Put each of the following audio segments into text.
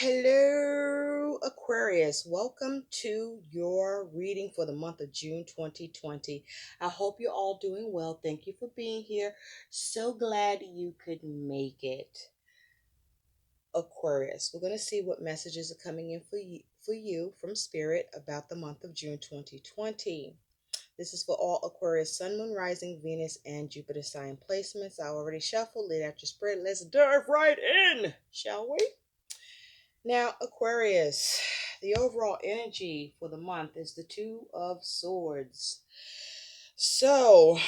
Hello, Aquarius. Welcome to your reading for the month of June 2020. I hope you're all doing well. Thank you for being here. So glad you could make it. Aquarius, we're going to see what messages are coming in for you from Spirit about the month of June 2020. This is for all Aquarius, Sun, Moon, Rising, Venus, and Jupiter sign placements. I already shuffled, laid out your spread. Let's dive right in, shall we? Now, Aquarius, the overall energy for the month is the Two of Swords. So,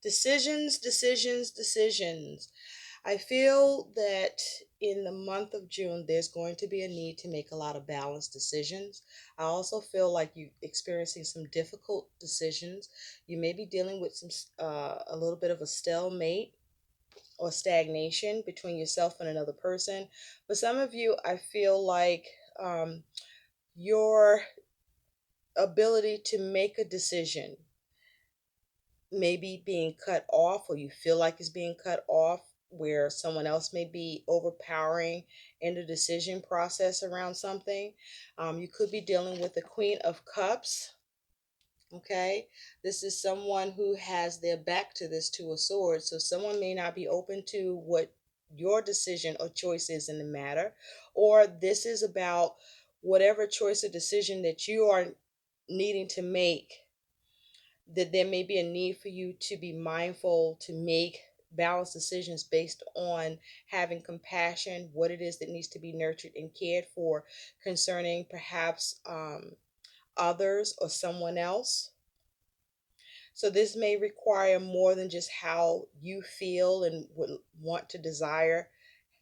decisions. I feel that in the month of June, there's going to be a need to make a lot of balanced decisions. I also feel like you're experiencing some difficult decisions. You may be dealing with a little bit of a stalemate or stagnation between yourself and another person. For some of you, I feel like your ability to make a decision may be being cut off, or you feel like it's being cut off, where someone else may be overpowering in the decision process around something. You could be dealing with the Queen of Cups. Okay, this is someone who has their back to this Two of Swords. So someone may not be open to what your decision or choice is in the matter, or this is about whatever choice or decision that you are needing to make, that there may be a need for you to be mindful to make balanced decisions based on having compassion, what it is that needs to be nurtured and cared for concerning perhaps others or someone else. So this may require more than just how you feel and would want to desire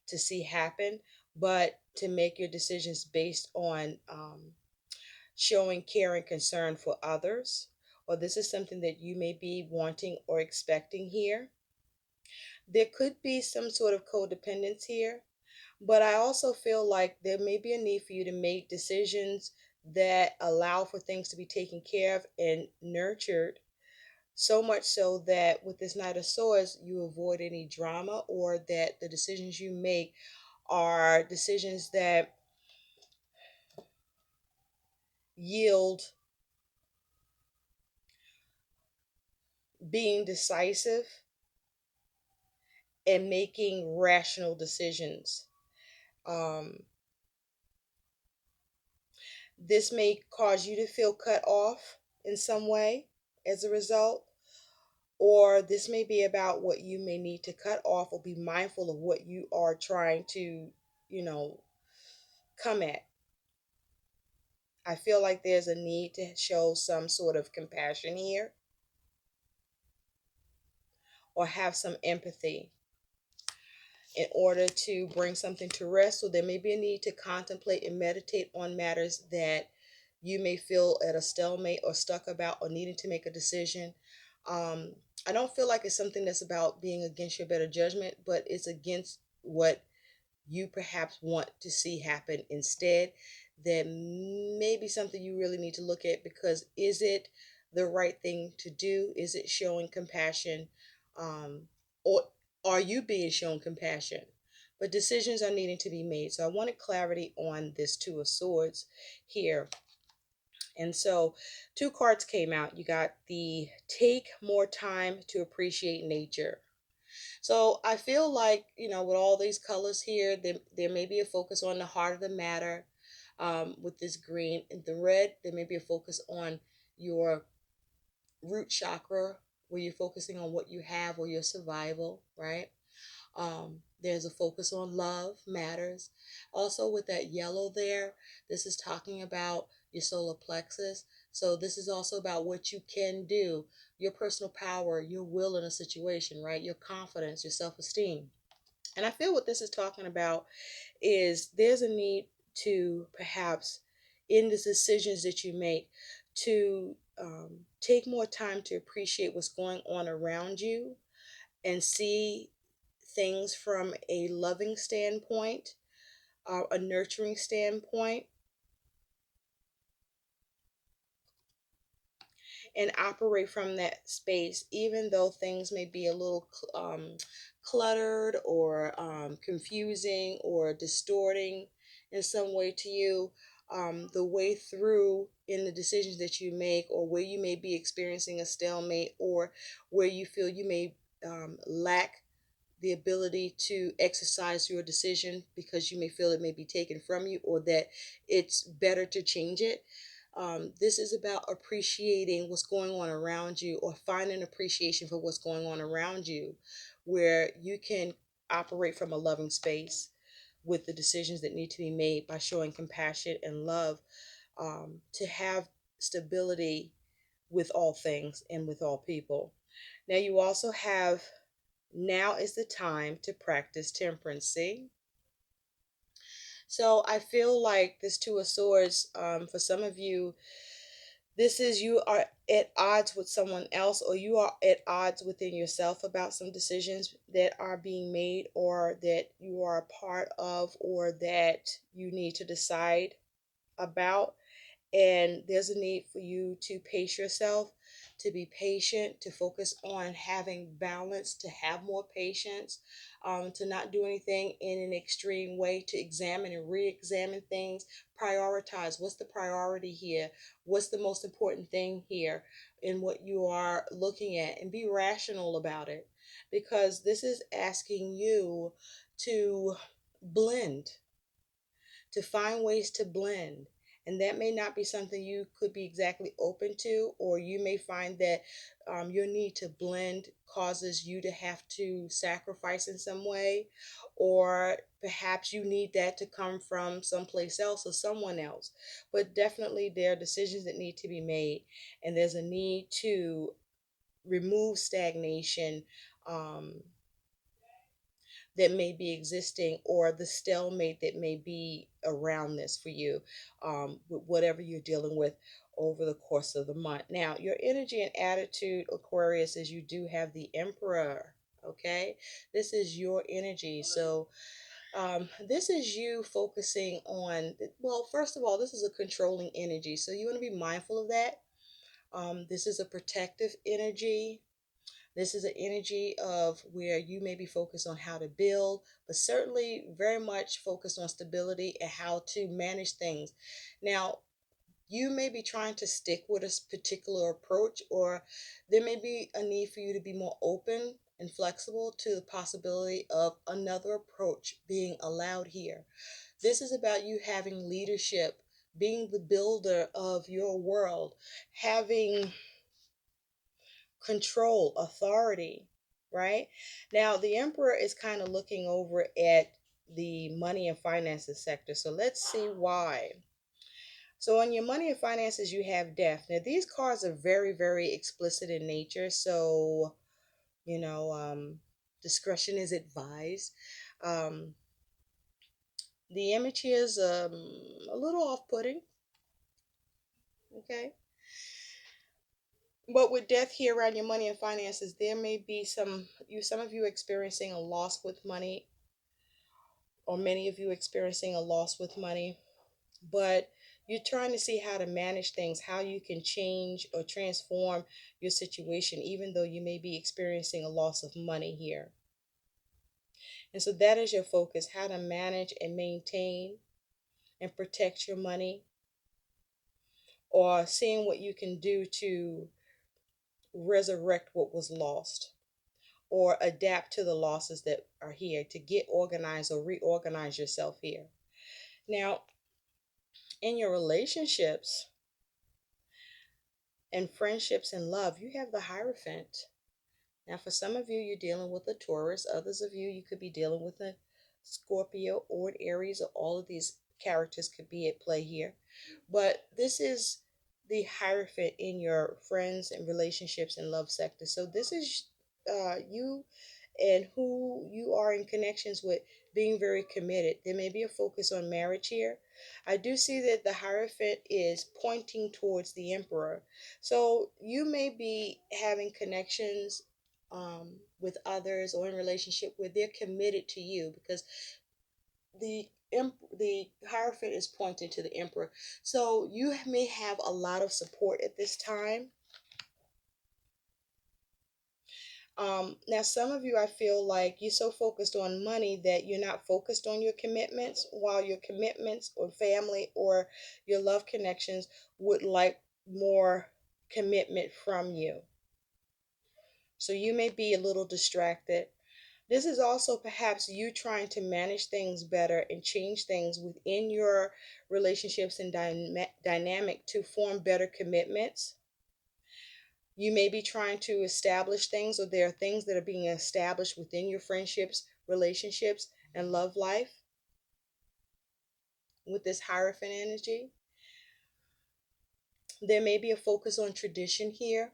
to see happen, but to make your decisions based on showing care and concern for others. Or this is something that you may be wanting or expecting here. There could be some sort of codependence here, but I also feel like there may be a need for you to make decisions that allow for things to be taken care of and nurtured, so much so that with this Knight of Swords, you avoid any drama, or that the decisions you make are decisions that yield being decisive and making rational decisions. Um, this may cause you to feel cut off in some way as a result, or this may be about what you may need to cut off, or be mindful of what you are trying to, you know, come at. I feel like there's a need to show some sort of compassion here, or have some empathy in order to bring something to rest. So there may be a need to contemplate and meditate on matters that you may feel at a stalemate or stuck about, or needing to make a decision. Um, I don't feel like it's something that's about being against your better judgment, but it's against what you perhaps want to see happen instead. That may be something you really need to look at, because is it the right thing to do? Is it showing compassion? Or are you being shown compassion? But decisions are needing to be made. So I wanted clarity on this Two of Swords here. And so two cards came out. You got the Take More Time to Appreciate Nature. So I feel like, with all these colors here, there may be a focus on the heart of the matter, with this green. And the red, there may be a focus on your root chakra, where you're focusing on what you have, or your survival, right? There's a focus on love matters. Also, with that yellow there, this is talking about your solar plexus. So this is also about what you can do, your personal power, your will in a situation, right? Your confidence, your self-esteem. And I feel what this is talking about is there's a need to perhaps, in the decisions that you make, to take more time to appreciate what's going on around you, and see things from a loving standpoint, a nurturing standpoint, and operate from that space, even though things may be a little cluttered or confusing or distorting in some way to you, the way through in the decisions that you make, or where you may be experiencing a stalemate, or where you feel you may lack the ability to exercise your decision because you may feel it may be taken from you, or that it's better to change it. This is about appreciating what's going on around you, or finding appreciation for what's going on around you, where you can operate from a loving space with the decisions that need to be made by showing compassion and love, to have stability with all things and with all people. Now, you also have, now is the time to practice temperance. See? So I feel like this Two of Swords, for some of you, this is you are at odds with someone else, or you are at odds within yourself about some decisions that are being made, or that you are a part of, or that you need to decide about. And there's a need for you to pace yourself, to be patient, to focus on having balance, to have more patience, to not do anything in an extreme way, to examine and re-examine things. Prioritize. What's the priority here? What's the most important thing here in what you are looking at? And be rational about it, because this is asking you to blend, to find ways to blend. And that may not be something you could be exactly open to, or you may find that your need to blend causes you to have to sacrifice in some way, or perhaps you need that to come from someplace else or someone else. But definitely, there are decisions that need to be made, and there's a need to remove stagnation. That may be existing, or the stalemate that may be around this for you, with whatever you're dealing with over the course of the month. Now, your energy and attitude, Aquarius, is you do have the Emperor. Okay, this is your energy. So this is you focusing on, well, first of all, this is a controlling energy, so you want to be mindful of that. This is a protective energy. This is an energy of where you may be focused on how to build, but certainly very much focused on stability and how to manage things. Now, you may be trying to stick with a particular approach, or there may be a need for you to be more open and flexible to the possibility of another approach being allowed here. This is about you having leadership, being the builder of your world, having control, authority, right? Now, the Emperor is kind of looking over at the money and finances sector. So let's see why. So on your money and finances, you have death. Now, these cards are very, very explicit in nature. So, you know, discretion is advised. Um, the image here is a little off-putting. Okay. But with death here around your money and finances, there may be some of you experiencing a loss with money, or many of you experiencing a loss with money. But you're trying to see how to manage things, how you can change or transform your situation, even though you may be experiencing a loss of money here. And so that is your focus: how to manage and maintain and protect your money, or seeing what you can do to resurrect what was lost, or adapt to the losses that are here, to get organized or reorganize yourself here. Now, in your relationships and friendships and love, you have the Hierophant. Now, for some of you, you're dealing with a Taurus. Others of you, you could be dealing with a Scorpio or an Aries, or all of these characters could be at play here. But this is the Hierophant in your friends and relationships and love sector. So this is you and who you are in connections with, being very committed. There may be a focus on marriage here. I do see that the Hierophant is pointing towards the Emperor. So you may be having connections with others, or in relationship where they're committed to you, because the Hierophant is pointing to the Emperor. So you may have a lot of support at this time. Now, some of you, I feel like you're so focused on money that you're not focused on your commitments, while your commitments or family or your love connections would like more commitment from you. So you may be a little distracted. This is also perhaps you trying to manage things better and change things within your relationships and dynamic to form better commitments. You may be trying to establish things, or there are things that are being established within your friendships, relationships, and love life with this Hierophant energy. There may be a focus on tradition here.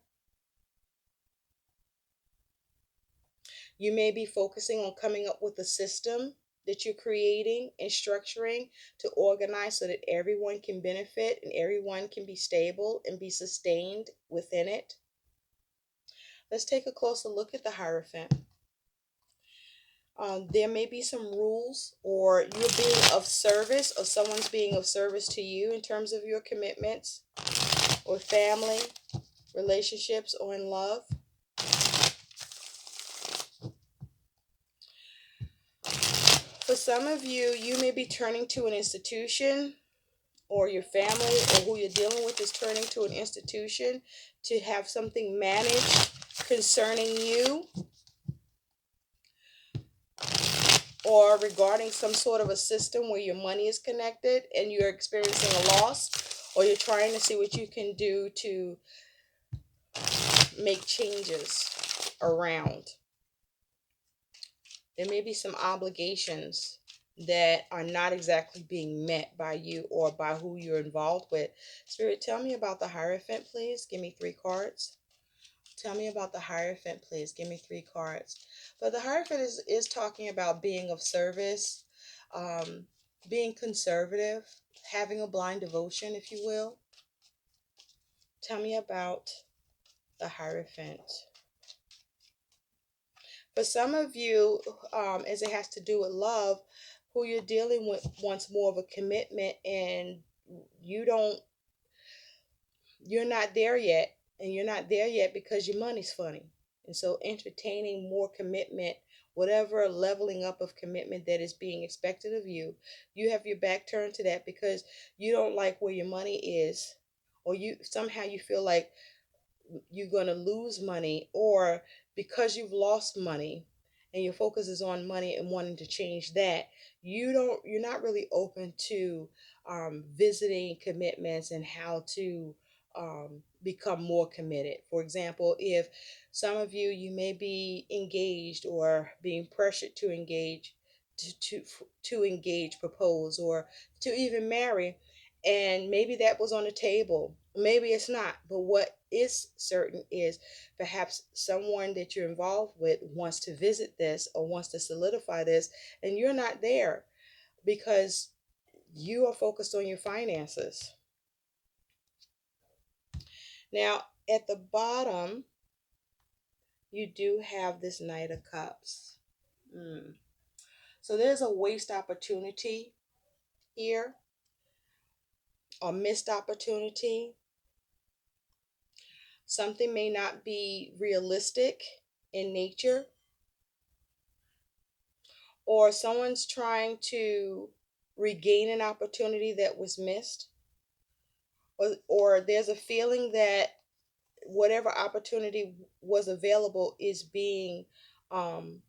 You may be focusing on coming up with a system that you're creating and structuring to organize so that everyone can benefit and everyone can be stable and be sustained within it. Let's take a closer look at the Hierophant. There may be some rules, or you're being of service, or someone's being of service to you in terms of your commitments, or family, relationships, or in love. For some of you, you may be turning to an institution, or your family, or who you're dealing with is turning to an institution to have something managed concerning you, or regarding some sort of a system where your money is connected and you're experiencing a loss, or you're trying to see what you can do to make changes around. There may be some obligations that are not exactly being met by you or by who you're involved with. Spirit, tell me about the Hierophant, please. Give me 3 cards. Tell me about the Hierophant, please. Give me 3 cards. But the Hierophant is talking about being of service, um, being conservative, having a blind devotion, if you will. Tell me about the Hierophant. For some of you, as it has to do with love, who you're dealing with wants more of a commitment, and you don't, you're not there yet. And you're not there yet because your money's funny. And so entertaining more commitment, whatever leveling up of commitment that is being expected of you, you have your back turned to that because you don't like where your money is, or you somehow you feel like you're going to lose money, or because you've lost money and your focus is on money and wanting to change that, you're not really open to visiting commitments and how to become more committed. For example, if some of you may be engaged or being pressured to engage, to engage, propose, or to even marry, and maybe that was on the table, maybe it's not, but what is certain is perhaps someone that you're involved with wants to visit this or wants to solidify this, and you're not there because you are focused on your finances. Now, at the bottom, you do have this Knight of Cups. So there's a waste opportunity here, or missed opportunity. Something may not be realistic in nature, or someone's trying to regain an opportunity that was missed, or there's a feeling that whatever opportunity was available is being um,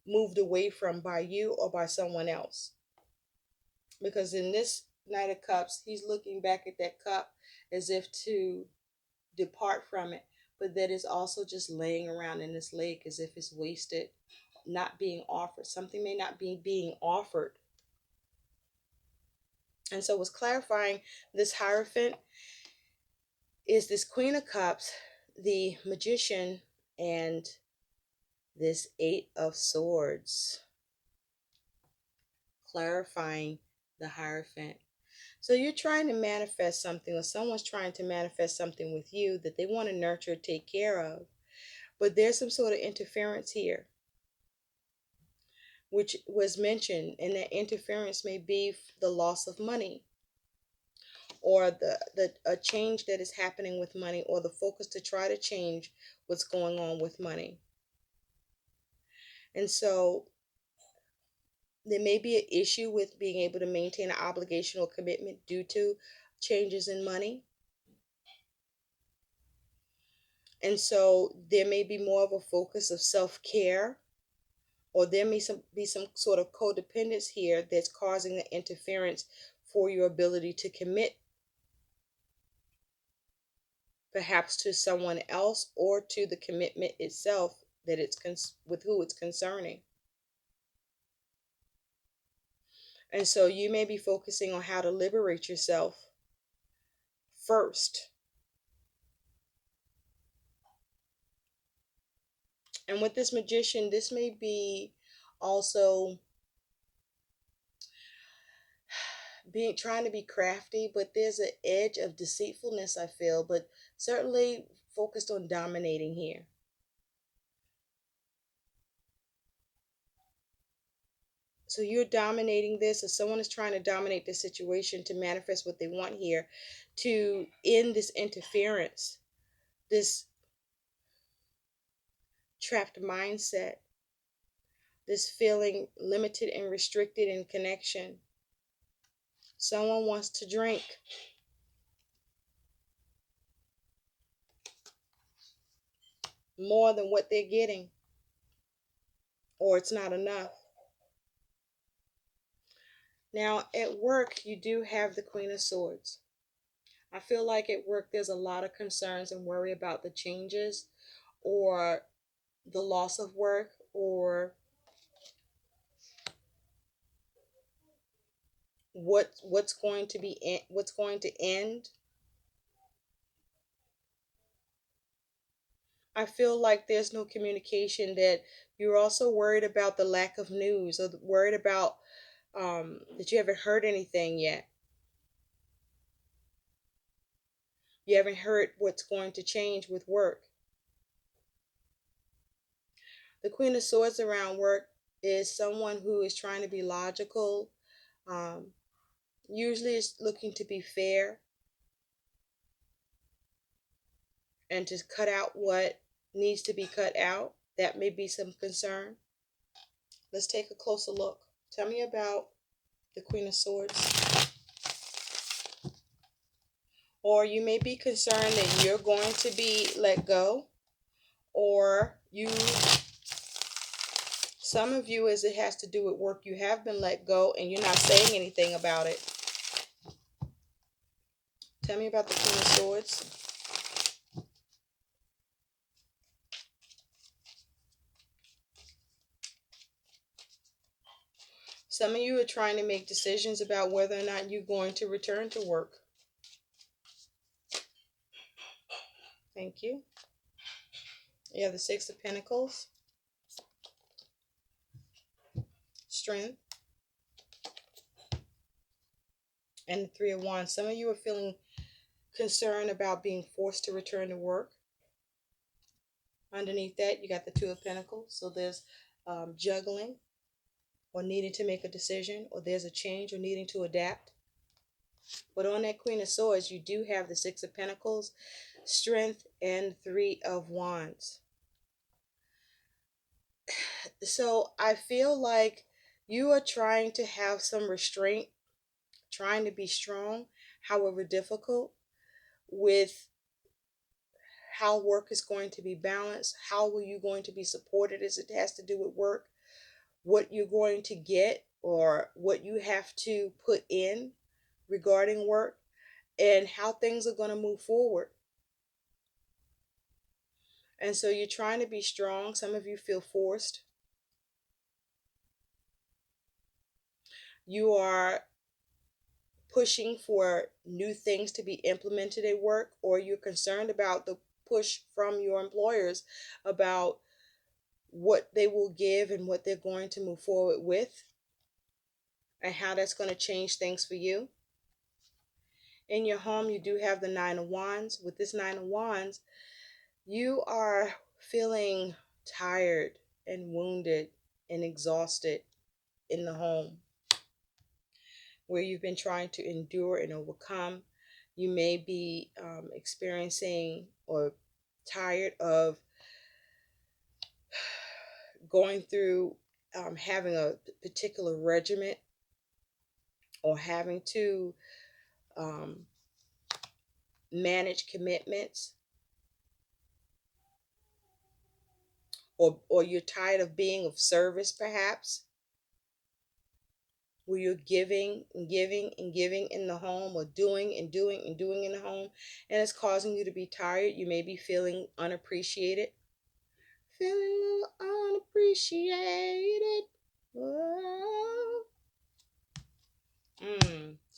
moved away from by you or by someone else. Because in this Knight of Cups, he's looking back at that cup as if to depart from it, but that is also just laying around in this lake as if it's wasted, not being offered. Something may not be being offered. And so what's clarifying this Hierophant is this Queen of Cups, the Magician, and this 8 of Swords, clarifying the Hierophant. So you're trying to manifest something, or someone's trying to manifest something with you that they want to nurture, take care of. But there's some sort of interference here, which was mentioned, and that interference may be the loss of money, or the a change that is happening with money, or the focus to try to change what's going on with money. And so there may be an issue with being able to maintain an obligation or commitment due to changes in money. And so there may be more of a focus of self-care, or there may be some sort of codependence here that's causing the interference for your ability to commit perhaps to someone else or to the commitment itself that with who it's concerning. And so you may be focusing on how to liberate yourself first. And with this Magician, this may be also being trying to be crafty, but there's an edge of deceitfulness, I feel, but certainly focused on dominating here. So you're dominating this, or someone is trying to dominate this situation to manifest what they want here, to end this interference, this trapped mindset, this feeling limited and restricted in connection. Someone wants to drink. More than what they're getting, or it's not enough. Now, at work, you do have the Queen of Swords. I feel like at work, there's a lot of concerns and worry about the changes or the loss of work or what's going to be what's going to end. I feel like there's no communication, that you're also worried about the lack of news, or worried about that you haven't heard anything yet. You haven't heard what's going to change with work. The Queen of Swords around work is someone who is trying to be logical, um, usually is looking to be fair and to cut out what needs to be cut out. That may be some concern. Let's take a closer look. Tell me about the Queen of Swords. Or you may be concerned that you're going to be let go, or some of you, as it has to do with work, you have been let go and you're not saying anything about it. Tell me about the Queen of Swords. Some of you are trying to make decisions about whether or not you're going to return to work. Thank you. You have the Six of Pentacles, Strength, and the Three of Wands. Some of you are feeling concerned about being forced to return to work. Underneath that, you got the Two of Pentacles. So there's juggling, or needing to make a decision, or there's a change, or needing to adapt. But on that Queen of Swords, you do have the Six of Pentacles, Strength, and Three of Wands. So I feel like you are trying to have some restraint, trying to be strong, however difficult, with how work is going to be balanced. How will you going to be supported as it has to do with work? What you're going to get, or what you have to put in regarding work, and how things are going to move forward. And so you're trying to be strong. Some of you feel forced. You are pushing for new things to be implemented at work, or you're concerned about the push from your employers about what they will give and what they're going to move forward with, and how that's going to change things for you. In your home, you do have the Nine of Wands. With this Nine of Wands, you are feeling tired and wounded and exhausted in the home, where you've been trying to endure and overcome. You may be experiencing or tired of going through having a particular regiment, or having to um, manage commitments, or you're tired of being of service, perhaps, where you're giving and giving and giving in the home, or doing and doing and doing in the home, and it's causing you to be tired. You may be feeling unappreciated, feeling a little unappreciated. Whoa.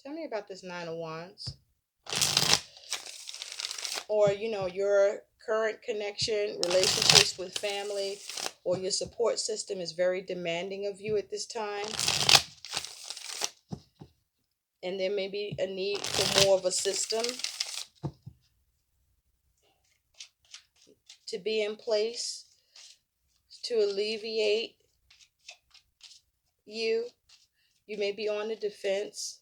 Tell me about this Nine of Wands. Or, your current connection, relationships with family, or your support system is very demanding of you at this time. And there may be a need for more of a system to be in place to alleviate you. You may be on the defense.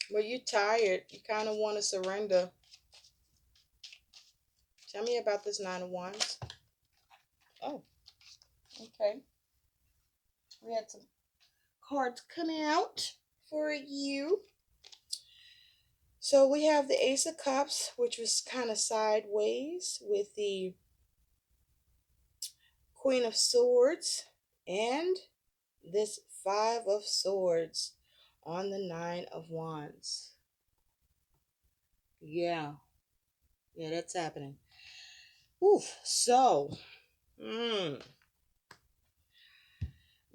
Well, you're tired. You kind of want to surrender. Tell me about this Nine of Wands. Oh, okay. We had some cards coming out for you. So we have the Ace of Cups, which was kind of sideways, with the Queen of Swords, and this Five of Swords on the Nine of Wands. Yeah, that's happening. Oof. So,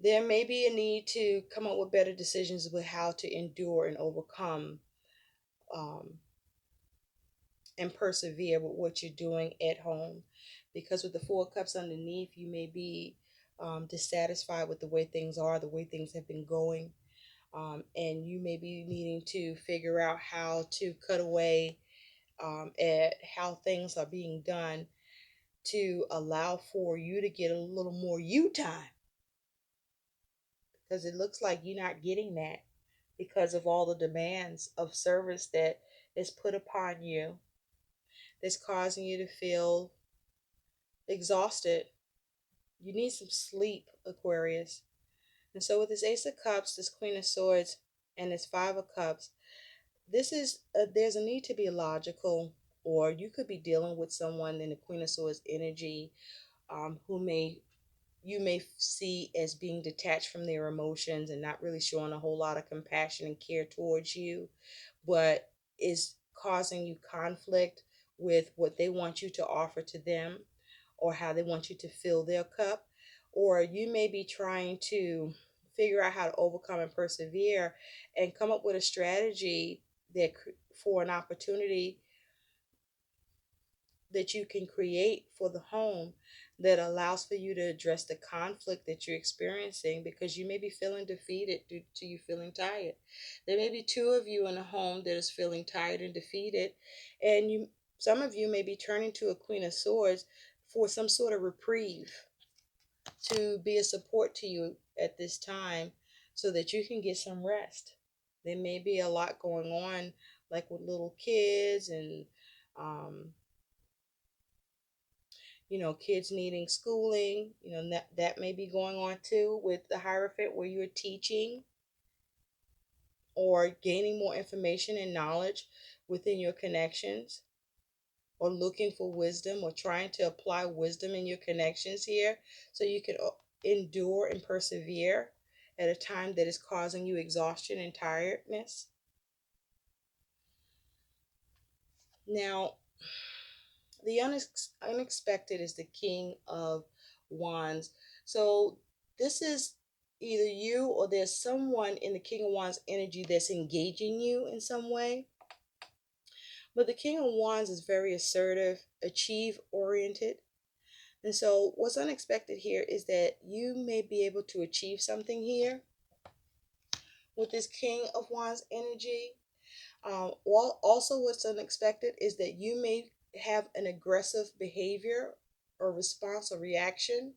there may be a need to come up with better decisions with how to endure and overcome, um, and persevere with what you're doing at home. Because with the Four of Cups underneath, you may be dissatisfied with the way things are, the way things have been going. And you may be needing to figure out how to cut away at how things are being done, to allow for you to get a little more you time. Because it looks like you're not getting that because of all the demands of service that is put upon you, that's causing you to feel exhausted. You need some sleep, Aquarius. And so with this Ace of Cups, this Queen of Swords, and this Five of Cups, there's a need to be logical, or you could be dealing with someone in the Queen of Swords energy, who you may see as being detached from their emotions and not really showing a whole lot of compassion and care towards you, but is causing you conflict with what they want you to offer to them, or how they want you to fill their cup. Or you may be trying to figure out how to overcome and persevere and come up with a strategy that for an opportunity that you can create for the home, that allows for you to address the conflict that you're experiencing, because you may be feeling defeated due to you feeling tired. There may be two of you in a home that is feeling tired and defeated, and some of you may be turning to a Queen of Swords for some sort of reprieve, to be a support to you at this time so that you can get some rest. There may be a lot going on, like with little kids, and um, kids needing schooling. That may be going on too with the Hierophant, where you're teaching or gaining more information and knowledge within your connections, or looking for wisdom, or trying to apply wisdom in your connections here, so you can endure and persevere at a time that is causing you exhaustion and tiredness. Now, the unexpected is the King of Wands. So this is either you, or there's someone in the King of Wands energy that's engaging you in some way. But the King of Wands is very assertive, achieve oriented. And so what's unexpected here is that you may be able to achieve something here with this King of Wands energy. Also, what's unexpected is that you may have an aggressive behavior or response or reaction,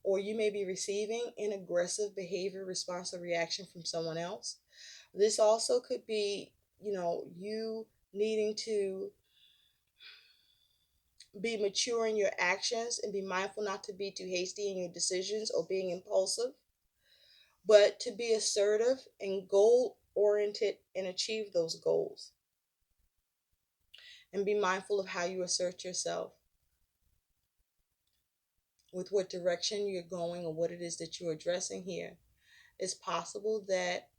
or you may be receiving an aggressive behavior, response, or reaction from someone else. This also could be, you needing to be mature in your actions and be mindful not to be too hasty in your decisions or being impulsive, but to be assertive and goal oriented and achieve those goals. And be mindful of how you assert yourself, with what direction you're going or what it is that you're addressing here. It's possible that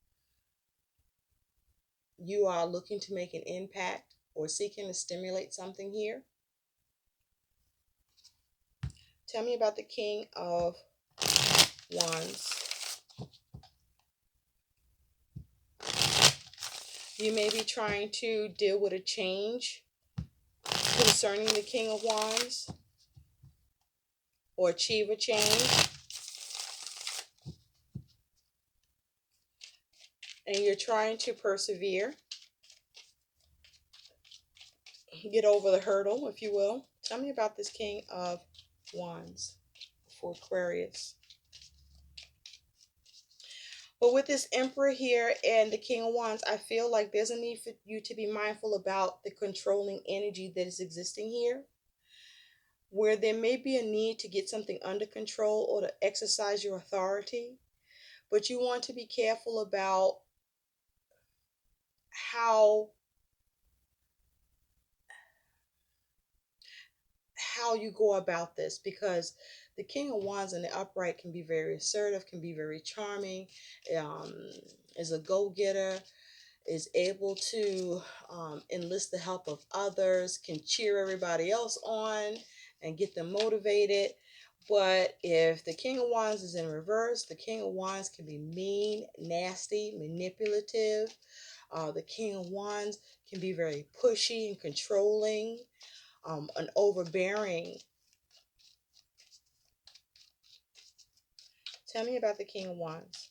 you are looking to make an impact or seeking to stimulate something here. Tell me about the King of Wands. You may be trying to deal with a change concerning the King of Wands or achieve a change. And you're trying to persevere, get over the hurdle, if you will. Tell me about this King of Wands for Aquarius. But with this Emperor here and the King of Wands, I feel like there's a need for you to be mindful about the controlling energy that is existing here, where there may be a need to get something under control or to exercise your authority. But you want to be careful about how you go about this, because the King of Wands in the upright can be very assertive, can be very charming, um, is a go-getter, is able to enlist the help of others, can cheer everybody else on and get them motivated. But if the King of Wands is in reverse, the King of Wands can be mean, nasty, manipulative. The King of Wands can be very pushy and controlling, and overbearing. Tell me about the King of Wands.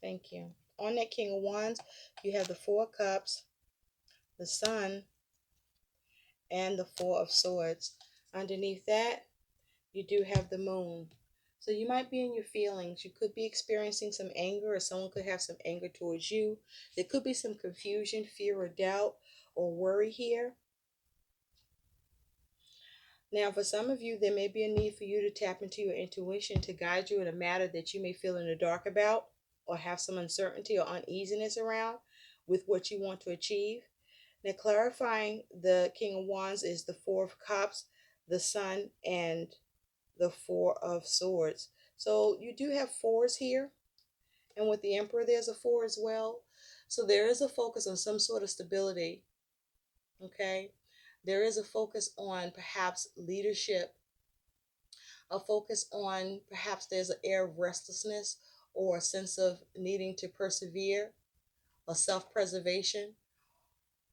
Thank you. On that King of Wands, you have the Four of Cups, the Sun, and the Four of Swords. Underneath that, you do have the Moon. So you might be in your feelings. You could be experiencing some anger, or someone could have some anger towards you. There could be some confusion, fear, or doubt, or worry here. Now, for some of you, there may be a need for you to tap into your intuition to guide you in a matter that you may feel in the dark about, or have some uncertainty or uneasiness around with what you want to achieve. Now, clarifying the King of Wands is the Four of Cups, the Sun, and the Four of Swords. So you do have fours here. And with the Emperor, there's a four as well. So there is a focus on some sort of stability. Okay. There is a focus on perhaps leadership, a focus on perhaps there's an air of restlessness or a sense of needing to persevere, a self-preservation.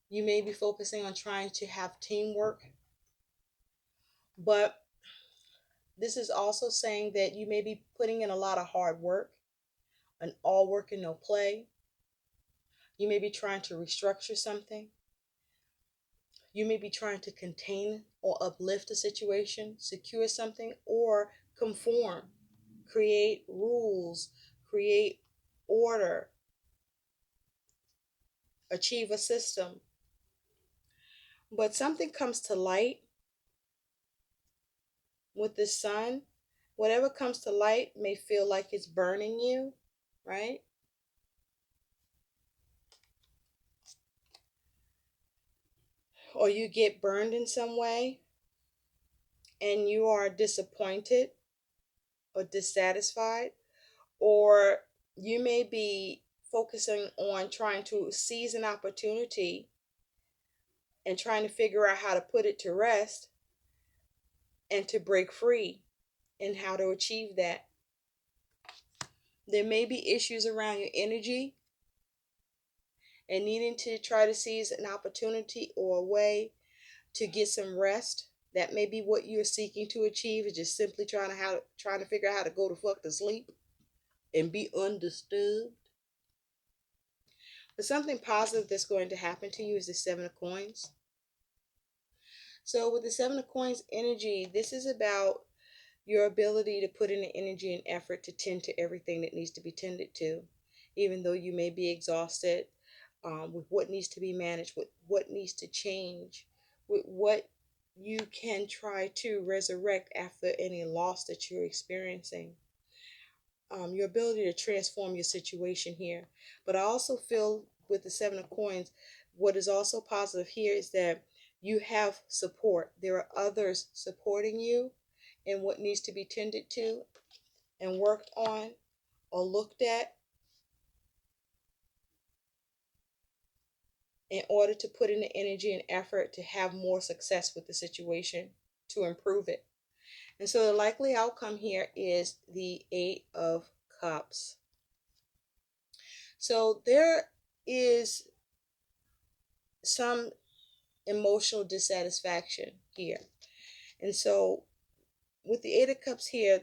You may be focusing on trying to have teamwork, but this is also saying that you may be putting in a lot of hard work, an all work and no play. You may be trying to restructure something. You may be trying to contain or uplift a situation, secure something, or conform, create rules, create order, achieve a system. But something comes to light with the Sun. Whatever comes to light may feel like it's burning you, right? Or you get burned in some way and you are disappointed or dissatisfied, or you may be focusing on trying to seize an opportunity and trying to figure out how to put it to rest and to break free and how to achieve that. There may be issues around your energy and needing to try to seize an opportunity or a way to get some rest. That may be what you're seeking to achieve, is just simply trying to figure out how to go to fuck to sleep and be undisturbed. But something positive that's going to happen to you is the Seven of Coins. So with the Seven of Coins energy, this is about your ability to put in the energy and effort to tend to everything that needs to be tended to, even though you may be exhausted. with what needs to be managed, with what needs to change, with what you can try to resurrect after any loss that you're experiencing. Your ability to transform your situation here. But I also feel with the Seven of Coins, what is also positive here is that you have support. There are others supporting you in what needs to be tended to and worked on or looked at in order to put in the energy and effort to have more success with the situation, to improve it. And so the likely outcome here is the Eight of Cups. So there is some emotional dissatisfaction here. And so with the Eight of Cups here,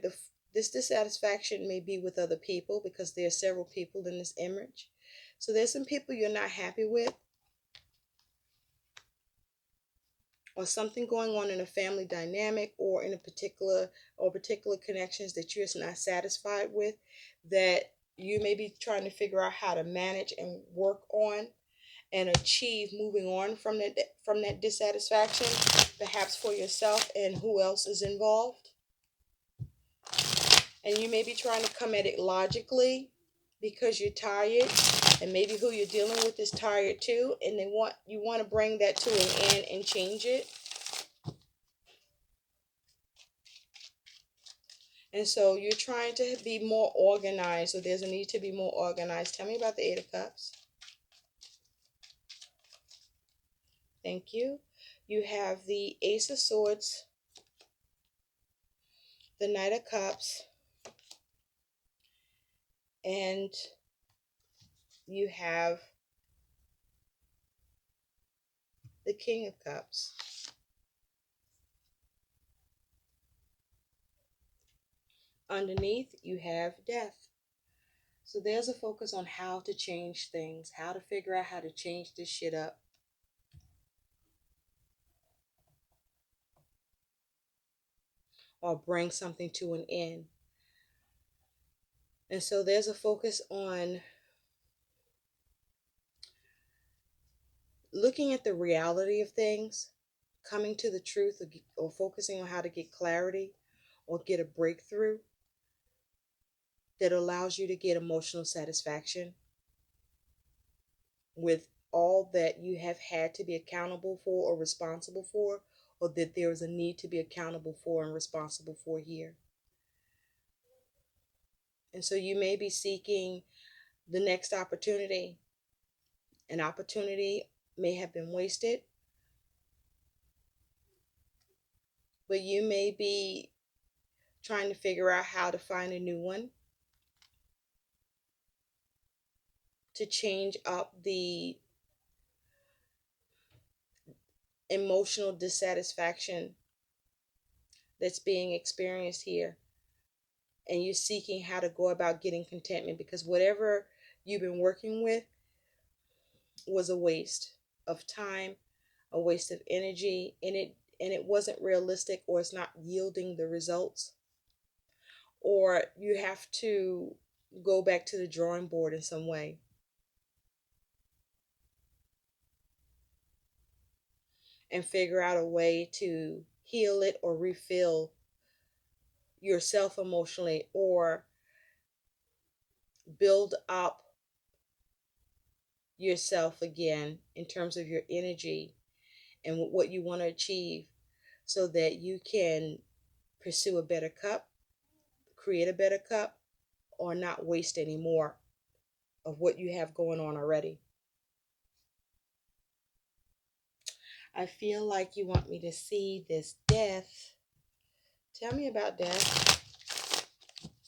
this dissatisfaction may be with other people because there are several people in this image. So there's some people you're not happy with, or something going on in a family dynamic or in a particular connections that you're not satisfied with, that you may be trying to figure out how to manage and work on and achieve, moving on from that dissatisfaction, perhaps for yourself and who else is involved. And you may be trying to come at it logically because you're tired, and maybe who you're dealing with is tired too, and you want to bring that to an end and change it. And so you're trying to be more organized, so there's a need to be more organized. Tell me about the Eight of Cups. Thank you. You have the Ace of Swords, the Knight of Cups, and you have the King of Cups. Underneath, you have Death. So there's a focus on how to change things, how to figure out how to change this shit up. Or bring something to an end. And so there's a focus on looking at the reality of things, coming to the truth, or focusing on how to get clarity or get a breakthrough that allows you to get emotional satisfaction with all that you have had to be accountable for or responsible for, or that there is a need to be accountable for and responsible for here. And so you may be seeking the next opportunity. An opportunity may have been wasted, but you may be trying to figure out how to find a new one to change up the emotional dissatisfaction that's being experienced here. And you're seeking how to go about getting contentment, because whatever you've been working with was a waste of time, a waste of energy, and it wasn't realistic, or it's not yielding the results, or you have to go back to the drawing board in some way. And figure out a way to heal it or refill yourself emotionally, or build up yourself again in terms of your energy and what you want to achieve, so that you can pursue a better cup, create a better cup, or not waste any more of what you have going on already. I feel like you want me to see this Death. Tell me about Death.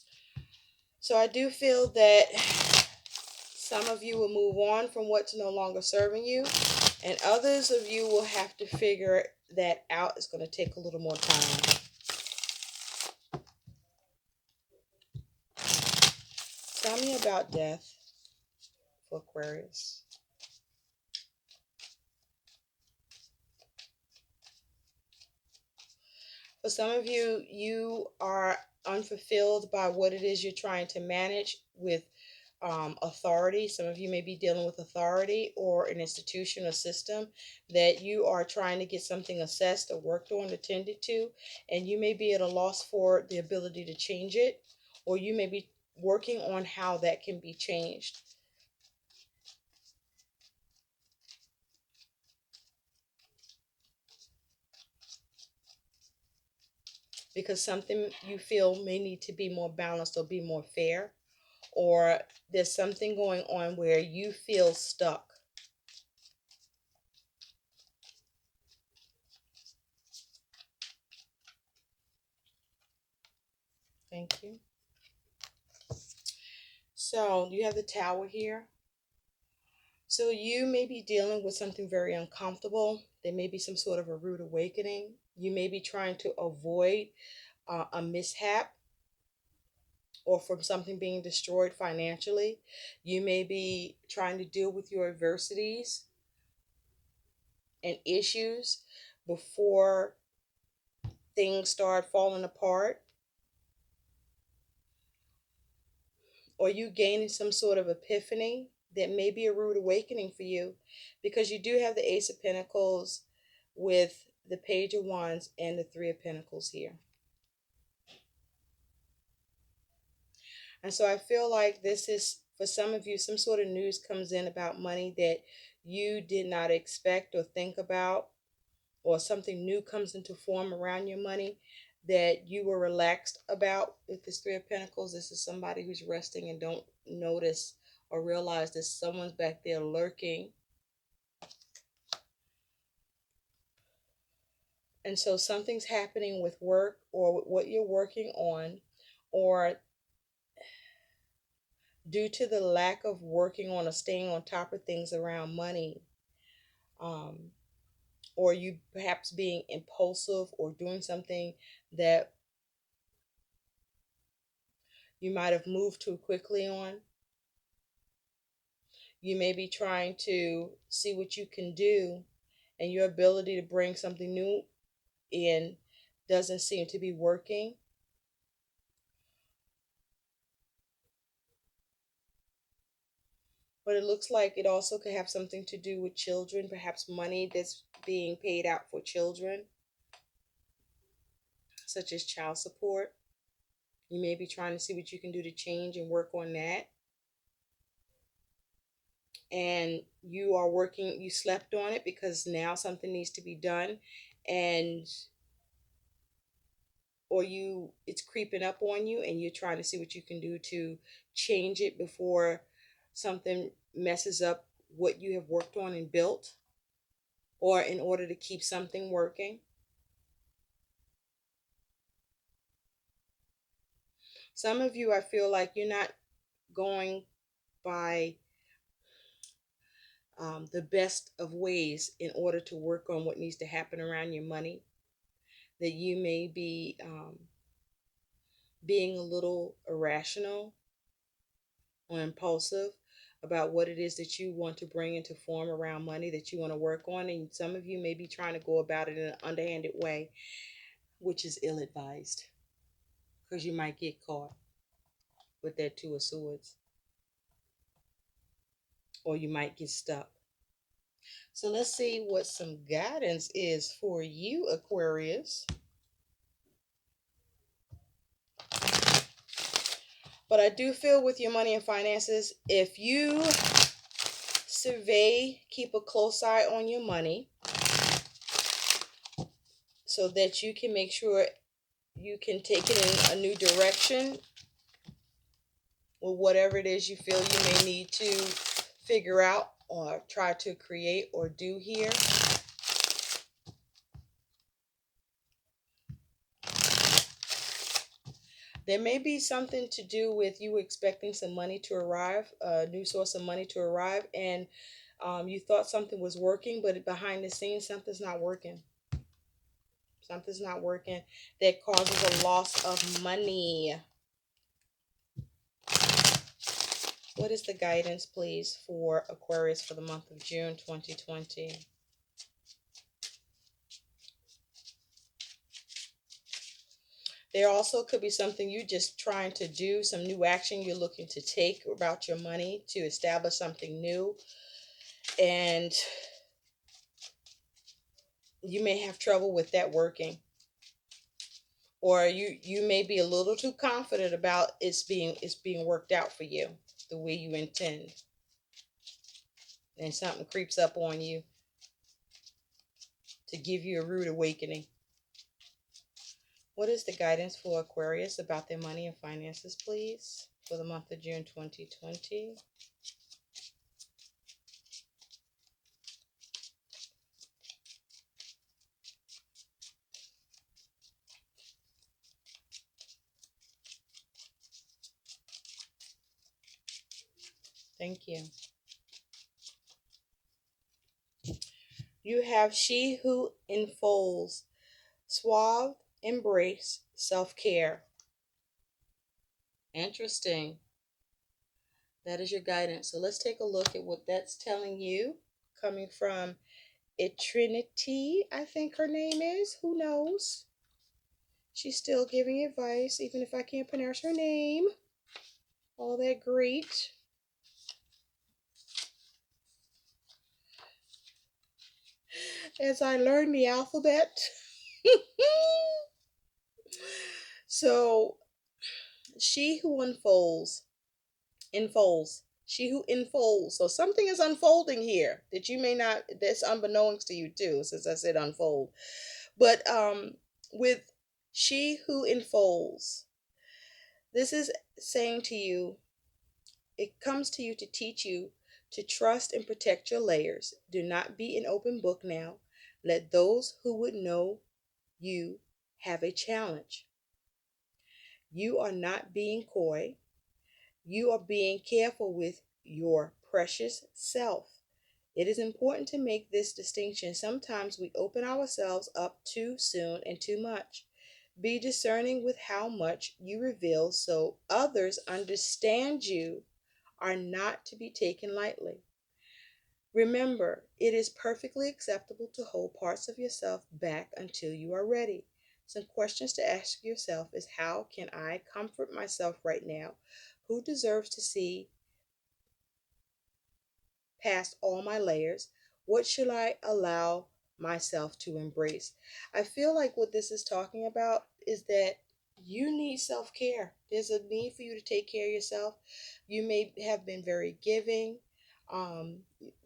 So I do feel that some of you will move on from what's no longer serving you, and others of you will have to figure that out. It's going to take a little more time. Tell me about Death for Aquarius. For some of you, you are unfulfilled by what it is you're trying to manage with authority. Some of you may be dealing with authority or an institution or system that you are trying to get something assessed or worked on, attended to, and you may be at a loss for the ability to change it, or you may be working on how that can be changed. Because something you feel may need to be more balanced or be more fair, or there's something going on where you feel stuck. Thank you. So you have the Tower here. So you may be dealing with something very uncomfortable. There may be some sort of a rude awakening. You may be trying to avoid a mishap or from something being destroyed financially. You may be trying to deal with your adversities and issues before things start falling apart, or you gaining some sort of epiphany that may be a rude awakening for you, because you do have the Ace of Pentacles with the Page of Wands and the Three of Pentacles here. And so I feel like this is, for some of you, some sort of news comes in about money that you did not expect or think about, or something new comes into form around your money that you were relaxed about. With this Three of Pentacles, this is somebody who's resting and don't notice or realize that someone's back there lurking. And so something's happening with work or with what you're working on, or due to the lack of working on or staying on top of things around money, um, or you perhaps being impulsive or doing something that you might have moved too quickly on. You may be trying to see what you can do, and your ability to bring something new in doesn't seem to be working. But it looks like it also could have something to do with children, perhaps money that's being paid out for children, such as child support. You may be trying to see what you can do to change and work on that. And you are working, you slept on it because now something needs to be done, and or you, it's creeping up on you and you're trying to see what you can do to change it before something messes up what you have worked on and built, or in order to keep something working. Some of you, I feel like you're not going by the best of ways in order to work on what needs to happen around your money. That you may be being a little irrational or impulsive about what it is that you want to bring into form around money, that you want to work on. And some of you may be trying to go about it in an underhanded way, which is ill-advised, because you might get caught with that Two of Swords, or you might get stuck. So let's see what some guidance is for you, Aquarius. But I do feel with your money and finances, if you survey, keep a close eye on your money so that you can make sure you can take it in a new direction with whatever it is you feel you may need to figure out or try to create or do here. There may be something to do with you expecting some money to arrive, a new source of money to arrive, and you thought something was working, but behind the scenes, something's not working. Something's not working that causes a loss of money. What is the guidance, please, for Aquarius for the month of June 2020? There also could be something you're just trying to do, some new action you're looking to take about your money to establish something new. And you may have trouble with that working. Or you may be a little too confident about it's being worked out for you the way you intend. And something creeps up on you to give you a rude awakening. What is the guidance for Aquarius about their money and finances, please, for the month of June 2020? Thank you. You have she who enfolds, suave embrace, self-care. Interesting. That is your guidance. So let's take a look at what that's telling you. Coming from Trinity, I think her name is. Who knows? She's still giving advice, even if I can't pronounce her name. All that great. As I learn the alphabet. So, she who enfolds. She who enfolds. So something is unfolding here that you may not, that's unbeknownst to you too, since I said unfold. But with she who enfolds, this is saying to you, it comes to you to teach you to trust and protect your layers. Do not be an open book now. Let those who would know you have a challenge. You are not being coy. You are being careful with your precious self. It is important to make this distinction. Sometimes we open ourselves up too soon and too much. Be discerning with how much you reveal so others understand you are not to be taken lightly. Remember, it is perfectly acceptable to hold parts of yourself back until you are ready. Some questions to ask yourself is, how can I comfort myself right now? Who deserves to see past all my layers? What should I allow myself to embrace? I feel like what this is talking about is that you need self care. There's a need for you to take care of yourself. You may have been very giving, um,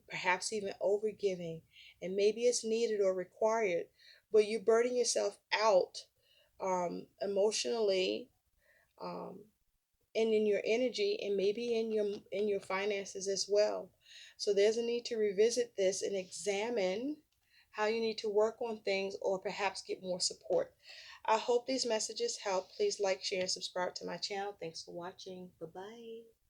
perhaps even over giving, and maybe it's needed or required, but you're burning yourself out emotionally. Um, and in your energy and maybe in your finances as well. So there's a need to revisit this and examine how you need to work on things or perhaps get more support. I hope these messages help. Please like, share, and subscribe to my channel. Thanks for watching. Bye-bye.